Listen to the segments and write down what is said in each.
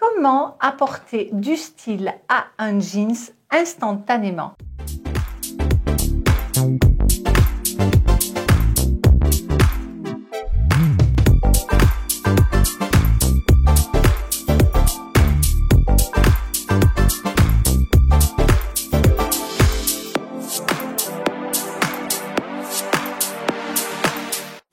Comment apporter du style à un jeans instantanément?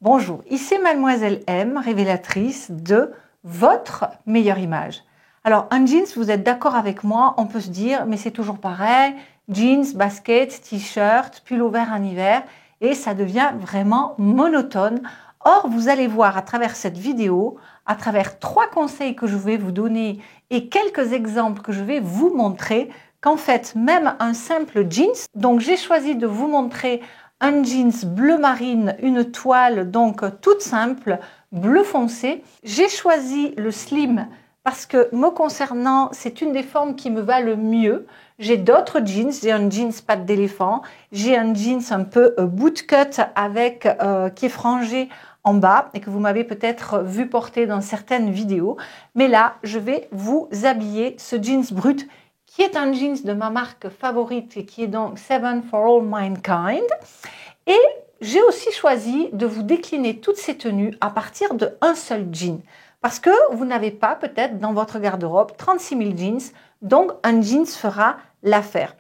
Bonjour, ici Mademoiselle M, révélatrice de votre meilleure image. Alors, un jeans, vous êtes d'accord avec moi, on peut se dire, mais c'est toujours pareil, jeans, basket, t-shirt, pull ouvert en hiver, et ça devient vraiment monotone. Or, vous allez voir à travers cette vidéo, à travers 3 conseils que je vais vous donner et quelques exemples que je vais vous montrer, qu'en fait, même un simple jeans, donc j'ai choisi de vous montrer un jeans bleu marine, une toile donc toute simple, bleu foncé. J'ai choisi le slim parce que me concernant, c'est une des formes qui me va le mieux. J'ai d'autres jeans, j'ai un jeans patte d'éléphant, j'ai un jeans un peu bootcut avec qui est frangé en bas et que vous m'avez peut-être vu porter dans certaines vidéos. Mais là, je vais vous habiller ce jeans brut qui est un jeans de ma marque favorite et qui est donc Seven for All Mankind. Et j'ai aussi choisi de vous décliner toutes ces tenues à partir d'un seul jean. Parce que vous n'avez pas peut-être dans votre garde-robe 36 000 jeans, donc un jeans fera l'affaire.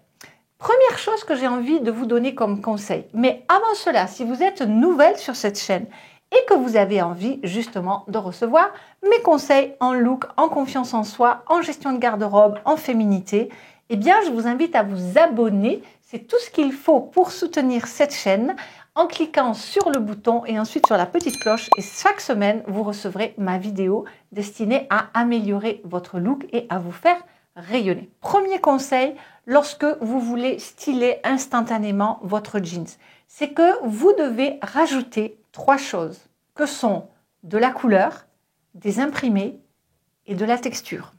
Première chose que j'ai envie de vous donner comme conseil. Mais avant cela, si vous êtes nouvelle sur cette chaîne et que vous avez envie justement de recevoir mes conseils en look, en confiance en soi, en gestion de garde-robe, en féminité, eh bien je vous invite à vous abonner. C'est tout ce qu'il faut pour soutenir cette chaîne en cliquant sur le bouton et ensuite sur la petite cloche. Et chaque semaine, vous recevrez ma vidéo destinée à améliorer votre look et à vous faire rayonner. Premier conseil, lorsque vous voulez styler instantanément votre jeans, c'est que vous devez rajouter 3 choses, que sont de la couleur, des imprimés et de la texture.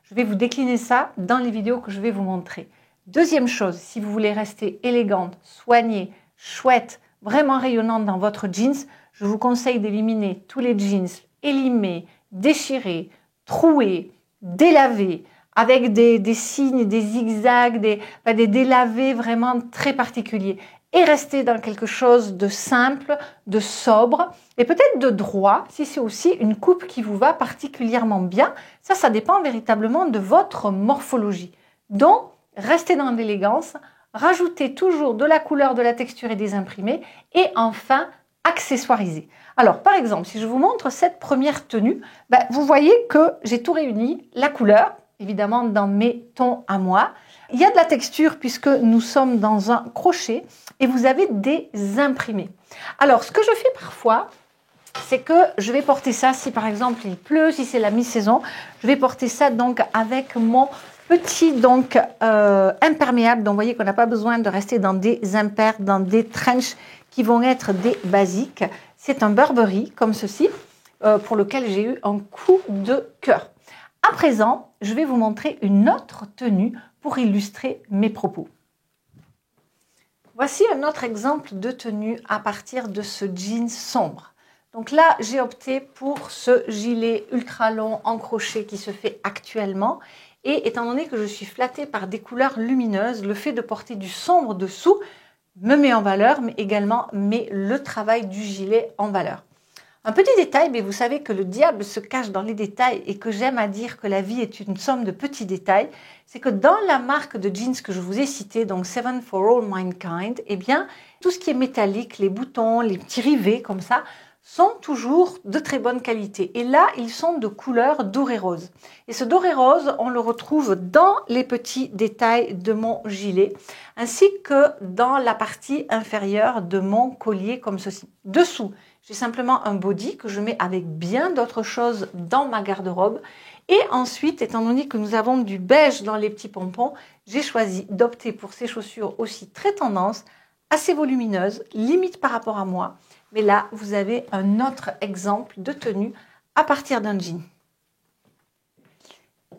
Je vais vous décliner ça dans les vidéos que je vais vous montrer. Deuxième chose, si vous voulez rester élégante, soignée, chouette, vraiment rayonnante dans votre jeans, je vous conseille d'éliminer tous les jeans élimés, déchirés, troués, délavés, avec des signes, des zigzags, des délavés vraiment très particuliers. Et rester dans quelque chose de simple, de sobre et peut-être de droit, si c'est aussi une coupe qui vous va particulièrement bien. Ça dépend véritablement de votre morphologie. Donc, restez dans l'élégance, rajoutez toujours de la couleur, de la texture et des imprimés et enfin, accessoirisez. Alors, par exemple, si je vous montre cette première tenue, vous voyez que j'ai tout réuni, la couleur, évidemment dans mes tons à moi. Il y a de la texture puisque nous sommes dans un crochet et vous avez des imprimés. Alors, ce que je fais parfois, c'est que je vais porter ça, si par exemple il pleut, si c'est la mi-saison, je vais porter ça donc avec mon petit imperméable. Donc, vous voyez qu'on n'a pas besoin de rester dans des impairs, dans des trenches qui vont être des basiques. C'est un Burberry comme ceci, pour lequel j'ai eu un coup de cœur. À présent, je vais vous montrer une autre tenue pour illustrer mes propos. Voici un autre exemple de tenue à partir de ce jean sombre. Donc là, j'ai opté pour ce gilet ultra long en crochet qui se fait actuellement. Et étant donné que je suis flattée par des couleurs lumineuses, le fait de porter du sombre dessous me met en valeur, mais également met le travail du gilet en valeur. Un petit détail, mais vous savez que le diable se cache dans les détails et que j'aime à dire que la vie est une somme de petits détails, c'est que dans la marque de jeans que je vous ai citée, donc Seven for All Mankind, eh bien, tout ce qui est métallique, les boutons, les petits rivets comme ça, sont toujours de très bonne qualité. Et là, ils sont de couleur doré rose. Et ce doré rose, on le retrouve dans les petits détails de mon gilet, ainsi que dans la partie inférieure de mon collier comme ceci. Dessous, j'ai simplement un body que je mets avec bien d'autres choses dans ma garde-robe. Et ensuite, étant donné que nous avons du beige dans les petits pompons, j'ai choisi d'opter pour ces chaussures aussi très tendance, assez volumineuses, limite par rapport à moi. Mais là, vous avez un autre exemple de tenue à partir d'un jean.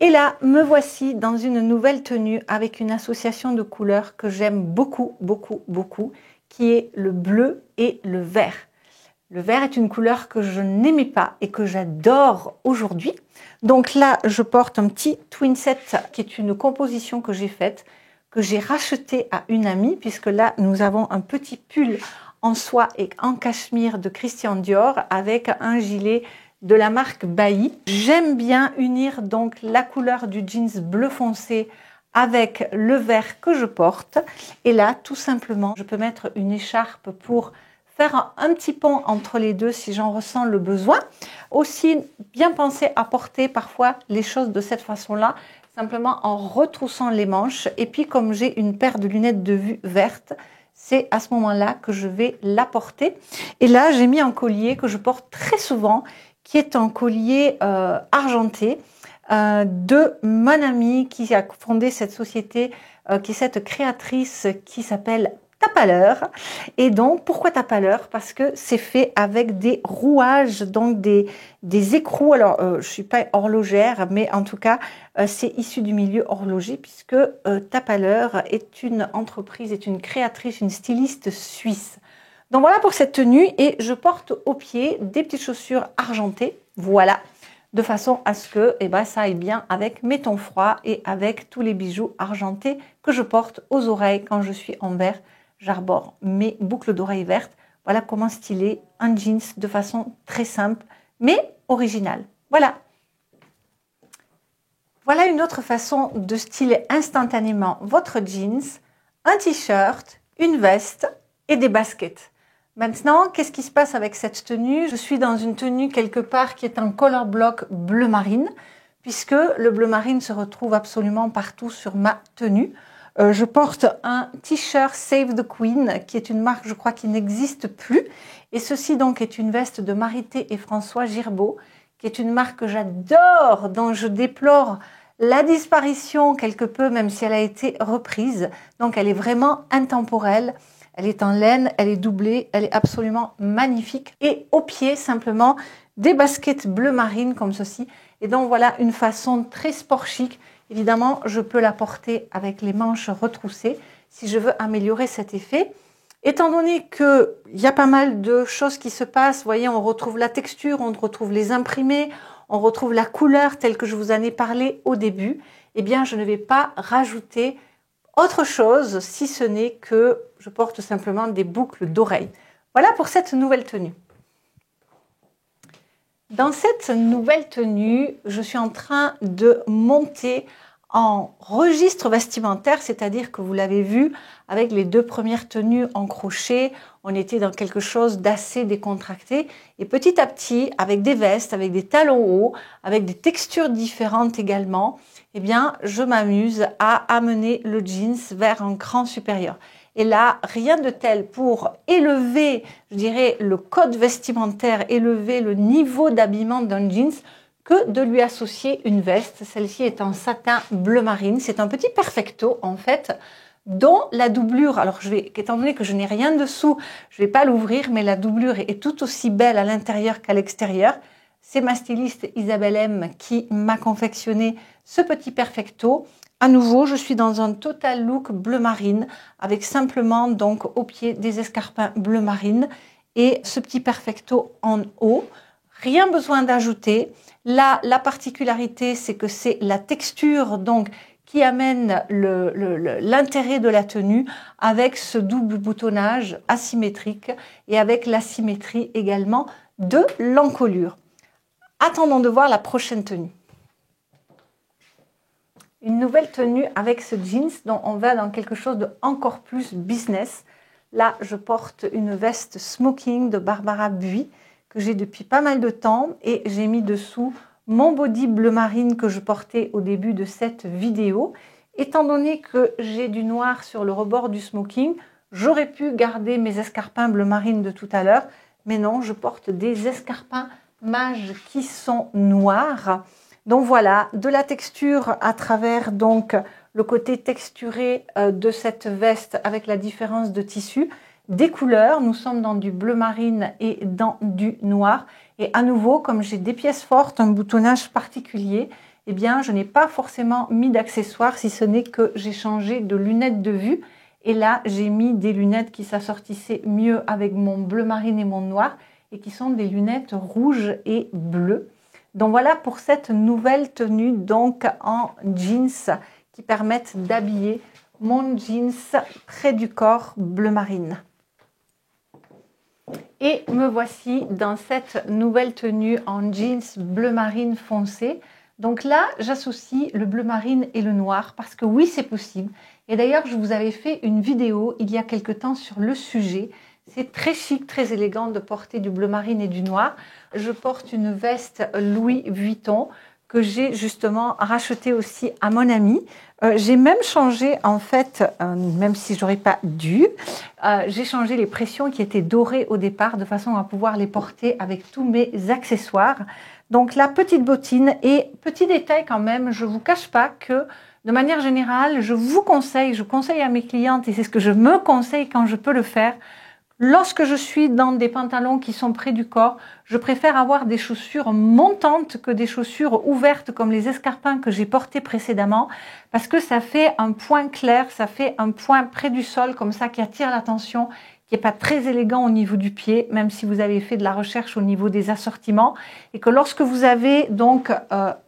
Et là, me voici dans une nouvelle tenue avec une association de couleurs que j'aime beaucoup, beaucoup, beaucoup, qui est le bleu et le vert. Le vert est une couleur que je n'aimais pas et que j'adore aujourd'hui. Donc là, je porte un petit twin set qui est une composition que j'ai faite, que j'ai racheté à une amie, puisque là, nous avons un petit pull en soie et en cachemire de Christian Dior avec un gilet de la marque Bailly. J'aime bien unir donc la couleur du jeans bleu foncé avec le vert que je porte. Et là, tout simplement, je peux mettre une écharpe pour faire un petit pont entre les deux si j'en ressens le besoin. Aussi, bien penser à porter parfois les choses de cette façon-là, simplement en retroussant les manches. Et puis, comme j'ai une paire de lunettes de vue vertes, c'est à ce moment-là que je vais la porter. Et là, j'ai mis un collier que je porte très souvent, qui est un collier argenté de mon amie qui a fondé cette société, qui est cette créatrice qui s'appelle Tapaleur. Et donc, pourquoi Tapaleur? Parce que c'est fait avec des rouages, donc des écrous. Alors, je ne suis pas horlogère, mais en tout cas, c'est issu du milieu horloger, puisque Tapaleur est une entreprise, est une créatrice, une styliste suisse. Donc voilà pour cette tenue, et je porte au pied des petites chaussures argentées, voilà, de façon à ce que ça aille bien avec mes tons froids et avec tous les bijoux argentés que je porte aux oreilles quand je suis en vert. J'arbore mes boucles d'oreilles vertes. Voilà comment styler un jeans de façon très simple, mais originale. Voilà. Voilà une autre façon de styler instantanément votre jeans, un t-shirt, une veste et des baskets. Maintenant, qu'est-ce qui se passe avec cette tenue? Je suis dans une tenue quelque part qui est un color block bleu marine, puisque le bleu marine se retrouve absolument partout sur ma tenue. Je porte un t-shirt Save the Queen, qui est une marque, je crois, qui n'existe plus. Et ceci donc est une veste de Marité et François Girbeau, qui est une marque que j'adore, dont je déplore la disparition quelque peu, même si elle a été reprise. Donc elle est vraiment intemporelle. Elle est en laine, elle est doublée, elle est absolument magnifique. Et au pied, simplement, des baskets bleu marine comme ceci. Et donc voilà une façon très sport chic. Évidemment, je peux la porter avec les manches retroussées si je veux améliorer cet effet. Étant donné qu'il y a pas mal de choses qui se passent, vous voyez, on retrouve la texture, on retrouve les imprimés, on retrouve la couleur telle que je vous en ai parlé au début, eh bien, je ne vais pas rajouter autre chose si ce n'est que je porte simplement des boucles d'oreilles. Voilà pour cette nouvelle tenue. Dans cette nouvelle tenue, je suis en train de monter en registre vestimentaire, c'est-à-dire que vous l'avez vu, avec les deux premières tenues en crochet, on était dans quelque chose d'assez décontracté. Et petit à petit, avec des vestes, avec des talons hauts, avec des textures différentes également, eh bien, je m'amuse à amener le jeans vers un cran supérieur. Et là, rien de tel pour élever, je dirais, le code vestimentaire, élever le niveau d'habillement d'un jeans, que de lui associer une veste. Celle-ci est en satin bleu marine. C'est un petit perfecto, en fait, dont la doublure, alors étant donné que je n'ai rien dessous, je ne vais pas l'ouvrir, mais la doublure est tout aussi belle à l'intérieur qu'à l'extérieur. C'est ma styliste Isabelle M qui m'a confectionné ce petit perfecto. À nouveau, je suis dans un total look bleu marine, avec simplement donc au pied des escarpins bleu marine et ce petit perfecto en haut. Rien besoin d'ajouter. Là, la particularité, c'est que c'est la texture donc qui amène l'intérêt de la tenue avec ce double boutonnage asymétrique et avec l'asymétrie également de l'encolure. Attendons de voir la prochaine tenue. Une nouvelle tenue avec ce jeans dont on va dans quelque chose de encore plus business. Là, je porte une veste smoking de Barbara Buis que j'ai depuis pas mal de temps et j'ai mis dessous mon body bleu marine que je portais au début de cette vidéo. Étant donné que j'ai du noir sur le rebord du smoking, j'aurais pu garder mes escarpins bleu marine de tout à l'heure, mais non, je porte des escarpins mage qui sont noirs. Donc voilà, de la texture à travers donc le côté texturé de cette veste avec la différence de tissu. Des couleurs, nous sommes dans du bleu marine et dans du noir. Et à nouveau, comme j'ai des pièces fortes, un boutonnage particulier, eh bien, je n'ai pas forcément mis d'accessoires, si ce n'est que j'ai changé de lunettes de vue. Et là, j'ai mis des lunettes qui s'assortissaient mieux avec mon bleu marine et mon noir. et qui sont des lunettes rouges et bleues. Donc voilà pour cette nouvelle tenue donc en jeans qui permettent d'habiller mon jeans près du corps bleu marine. Et me voici dans cette nouvelle tenue en jeans bleu marine foncé. Donc là, j'associe le bleu marine et le noir parce que oui, c'est possible. Et d'ailleurs, je vous avais fait une vidéo il y a quelque temps sur le sujet. C'est très chic, très élégant de porter du bleu marine et du noir. Je porte une veste Louis Vuitton que j'ai justement rachetée aussi à mon ami. J'ai même changé en fait, même si j'aurais pas dû, j'ai changé les pressions qui étaient dorées au départ de façon à pouvoir les porter avec tous mes accessoires. Donc la petite bottine et petit détail quand même, je vous cache pas que de manière générale, je conseille à mes clientes et c'est ce que je me conseille quand je peux le faire. Lorsque je suis dans des pantalons qui sont près du corps, je préfère avoir des chaussures montantes que des chaussures ouvertes comme les escarpins que j'ai portés précédemment parce que ça fait un point clair, ça fait un point près du sol comme ça qui attire l'attention, qui n'est pas très élégant au niveau du pied, même si vous avez fait de la recherche au niveau des assortiments et que lorsque vous avez donc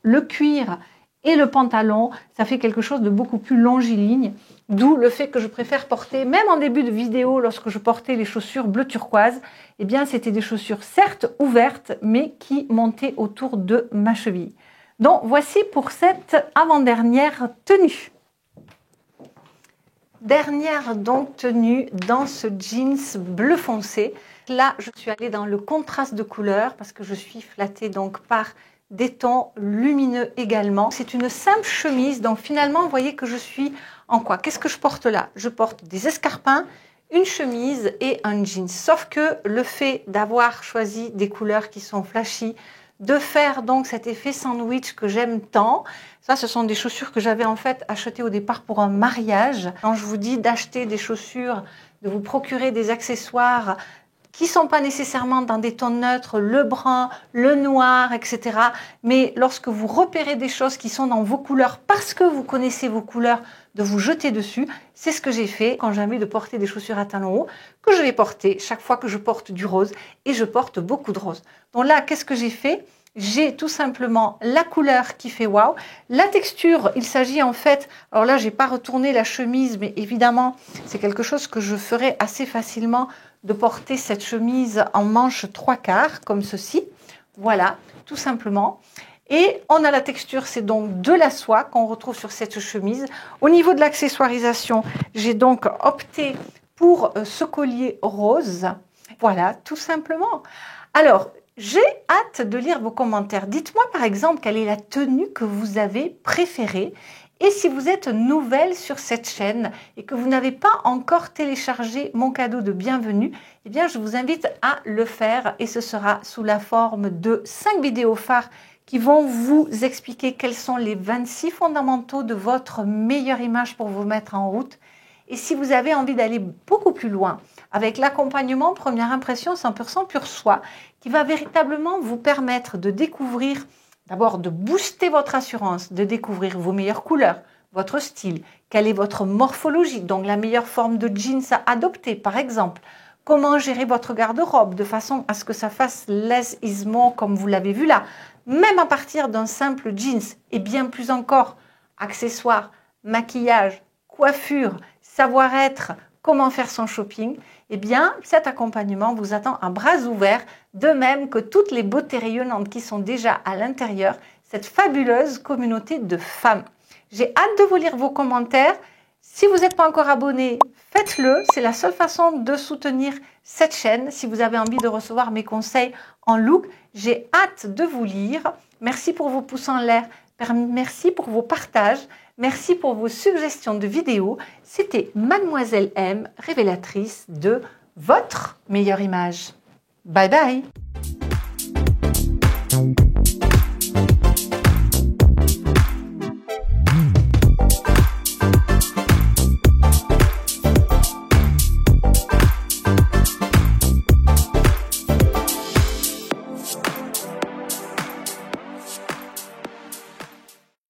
le cuir et le pantalon, ça fait quelque chose de beaucoup plus longiligne. D'où le fait que je préfère porter, même en début de vidéo, lorsque je portais les chaussures bleu turquoise, eh bien c'était des chaussures certes ouvertes, mais qui montaient autour de ma cheville. Donc voici pour cette avant-dernière tenue. Dernière donc tenue dans ce jeans bleu foncé. Là, je suis allée dans le contraste de couleurs parce que je suis flattée donc par des tons lumineux également. C'est une simple chemise, donc finalement, vous voyez que je suis en quoi? Qu'est-ce que je porte là? Je porte des escarpins, une chemise et un jean. Sauf que le fait d'avoir choisi des couleurs qui sont flashy, de faire donc cet effet sandwich que j'aime tant, ça ce sont des chaussures que j'avais en fait achetées au départ pour un mariage. Quand je vous dis d'acheter des chaussures, de vous procurer des accessoires qui ne sont pas nécessairement dans des tons neutres, le brun, le noir, etc. Mais lorsque vous repérez des choses qui sont dans vos couleurs, parce que vous connaissez vos couleurs, de vous jeter dessus, c'est ce que j'ai fait quand j'ai envie de porter des chaussures à talons hauts, que je vais porter chaque fois que je porte du rose, et je porte beaucoup de rose. Donc là, qu'est-ce que j'ai fait? J'ai tout simplement la couleur qui fait waouh. La texture, il s'agit en fait, alors là, j'ai pas retourné la chemise, mais évidemment, c'est quelque chose que je ferai assez facilement de porter cette chemise en manche 3/4 comme ceci. Voilà, tout simplement. Et on a la texture, c'est donc de la soie qu'on retrouve sur cette chemise. Au niveau de l'accessoirisation, j'ai donc opté pour ce collier rose. Voilà, tout simplement. Alors, j'ai hâte de lire vos commentaires. Dites-moi par exemple quelle est la tenue que vous avez préférée. Et si vous êtes nouvelle sur cette chaîne et que vous n'avez pas encore téléchargé mon cadeau de bienvenue, eh bien je vous invite à le faire et ce sera sous la forme de 5 vidéos phares qui vont vous expliquer quels sont les 26 fondamentaux de votre meilleure image pour vous mettre en route. Et si vous avez envie d'aller beaucoup plus loin avec l'accompagnement Première Impression 100% Pure Soie qui va véritablement vous permettre de découvrir, d'abord de booster votre assurance, de découvrir vos meilleures couleurs, votre style, quelle est votre morphologie, donc la meilleure forme de jeans à adopter par exemple, comment gérer votre garde-robe de façon à ce que ça fasse less is more comme vous l'avez vu là, même à partir d'un simple jeans et bien plus encore, accessoires, maquillage, coiffure, savoir-être, comment faire son shopping, eh bien cet accompagnement vous attend à bras ouverts, de même que toutes les beautés rayonnantes qui sont déjà à l'intérieur, cette fabuleuse communauté de femmes. J'ai hâte de vous lire vos commentaires. Si vous n'êtes pas encore abonné, faites-le. C'est la seule façon de soutenir cette chaîne. Si vous avez envie de recevoir mes conseils en look, j'ai hâte de vous lire. Merci pour vos pouces en l'air. Merci pour vos partages. Merci pour vos suggestions de vidéos. C'était Mademoiselle M, révélatrice de votre meilleure image. Bye bye!